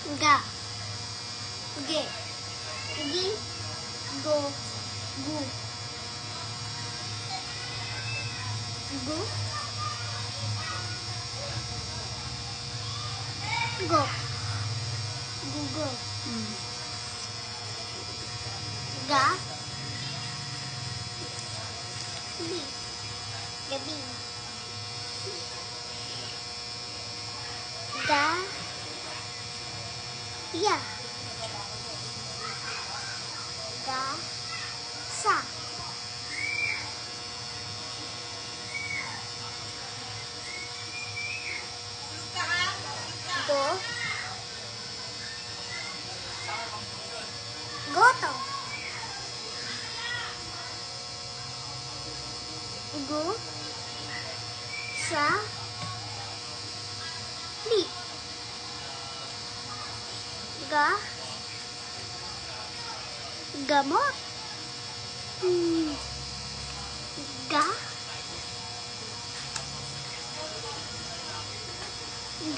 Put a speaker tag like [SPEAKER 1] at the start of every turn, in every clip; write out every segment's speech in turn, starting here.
[SPEAKER 1] Ga. Ge. Gi. Go. Gu. Gu. Go. Gugo. Ga. Bi. Gabi. Ga. Ya. Ga. Sa. Go. Goto. Gu. Sa. Li. Ga. Gamot. Ga.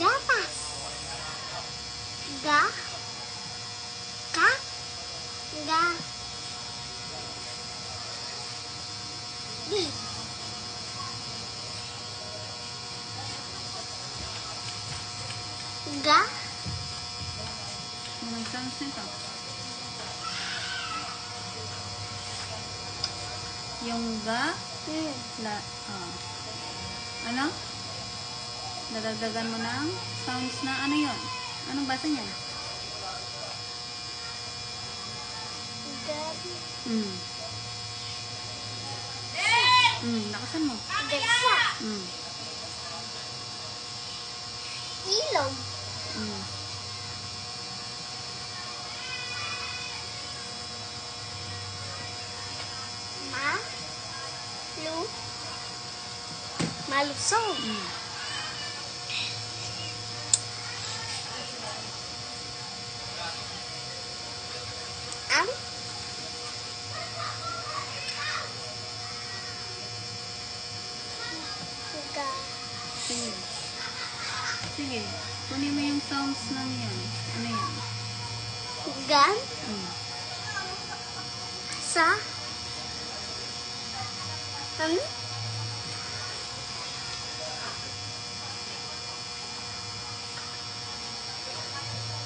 [SPEAKER 1] Gatas. Ga. Ka. Ga. Di. Ga.
[SPEAKER 2] Anong sounds nito? Yung ga, ano? Dadagdagan mo ng sounds na ano yun? Anong basa niyan?
[SPEAKER 1] Gabi.
[SPEAKER 2] Lakasan mo.
[SPEAKER 1] Gasa. Ilog. Ma. Lu. Malusog. Ang. Ga.
[SPEAKER 2] Sige. Sige. Kunin mo yung sounds ng yan. Ano yan?
[SPEAKER 1] Gan. Sa.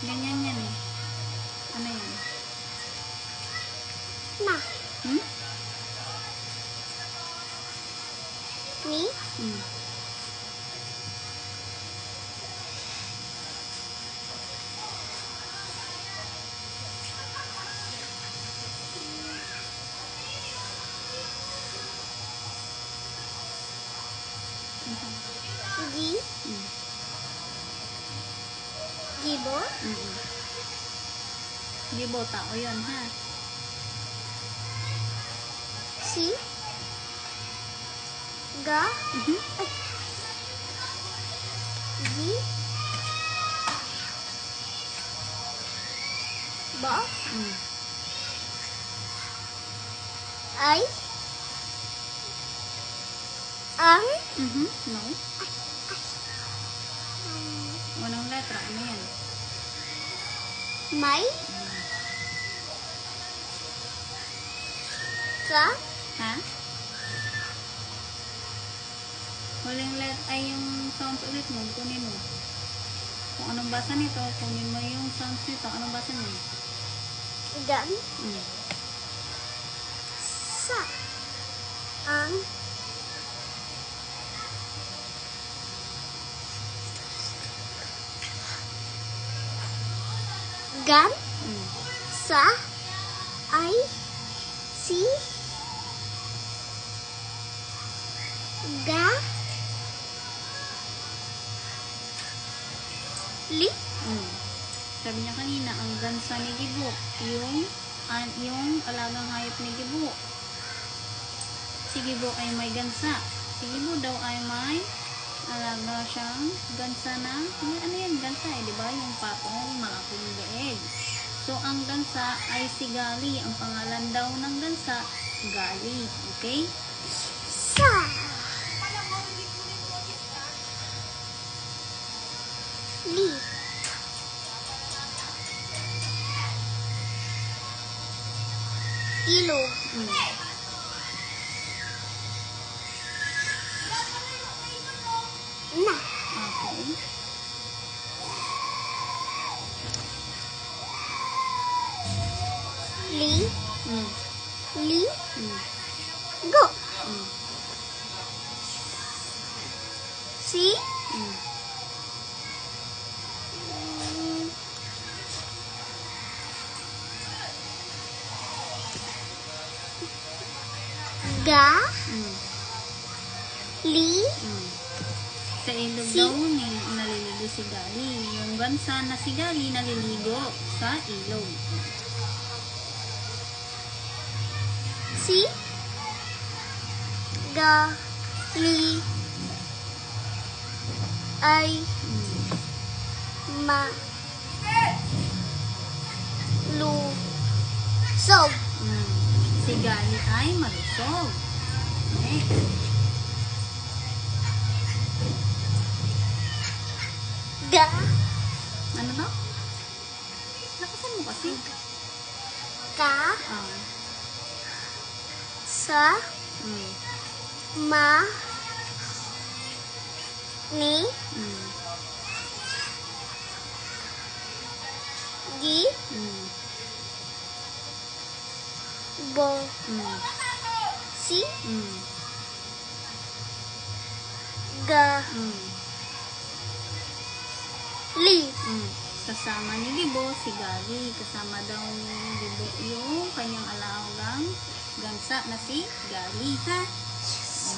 [SPEAKER 2] Ganyan yan eh. Ano yan?
[SPEAKER 1] Na. Ni. Gi. Gibo.
[SPEAKER 2] Gibo, tao yun ha.
[SPEAKER 1] Si. Ga. Gi. Bo. Ay. Ang.
[SPEAKER 2] No. Walang letra. Ano yan?
[SPEAKER 1] May. Ka.
[SPEAKER 2] Ha? Huling letra ay yung sounds ulit mo. Kunin mo. Kung anong basa nito, kunin mo yung sounds nito. Anong basa niya?
[SPEAKER 1] Gan. Sa. Ang. Gan. Sa. Ay. Si. Ga. Li.
[SPEAKER 2] Sabi niya kanina, ang gansa ni Gibo, yung alagang hayop ni Gibo. Si Gibo ay may gansa. Si Gibo daw ay may alaga siyang gansa na, ano yan, gansa eh, di ba? Yung patong malaking leeg. So, ang gansa ay si Gali. Ang pangalan daw ng gansa, Gali. Okay?
[SPEAKER 1] Sa. Li. ilog.
[SPEAKER 2] Mm.
[SPEAKER 1] Na.
[SPEAKER 2] Okay.
[SPEAKER 1] Li.
[SPEAKER 2] Mm.
[SPEAKER 1] Li.
[SPEAKER 2] Mm.
[SPEAKER 1] Go.
[SPEAKER 2] Mm.
[SPEAKER 1] Si.
[SPEAKER 2] Mm.
[SPEAKER 1] Ga.
[SPEAKER 2] Mm.
[SPEAKER 1] Li.
[SPEAKER 2] Mm. Sa ilog
[SPEAKER 1] Si?
[SPEAKER 2] daw naliligo si Gali. Yung gansa na si Gali naliligo sa ilog.
[SPEAKER 1] Si. Ga. Li. Ay.
[SPEAKER 2] Mm.
[SPEAKER 1] Ma. Lu. Sog.
[SPEAKER 2] Mm. Si Gali ay malusog. Next.
[SPEAKER 1] Ga.
[SPEAKER 2] Ano to? Lakasan mo kasi.
[SPEAKER 1] Ka.
[SPEAKER 2] Ah.
[SPEAKER 1] Sa.
[SPEAKER 2] Mm.
[SPEAKER 1] Ma. Ni.
[SPEAKER 2] Mm.
[SPEAKER 1] Gi.
[SPEAKER 2] Mm.
[SPEAKER 1] Bo.
[SPEAKER 2] Mm.
[SPEAKER 1] Si.
[SPEAKER 2] Mm.
[SPEAKER 1] Ga.
[SPEAKER 2] Mm.
[SPEAKER 1] Li.
[SPEAKER 2] Mm. Kasama ni Gibo si Gali. Kasama daw ni Gibo yung kanyang alagang gansa na si Gali, ha?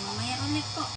[SPEAKER 2] Mamaya ulit po.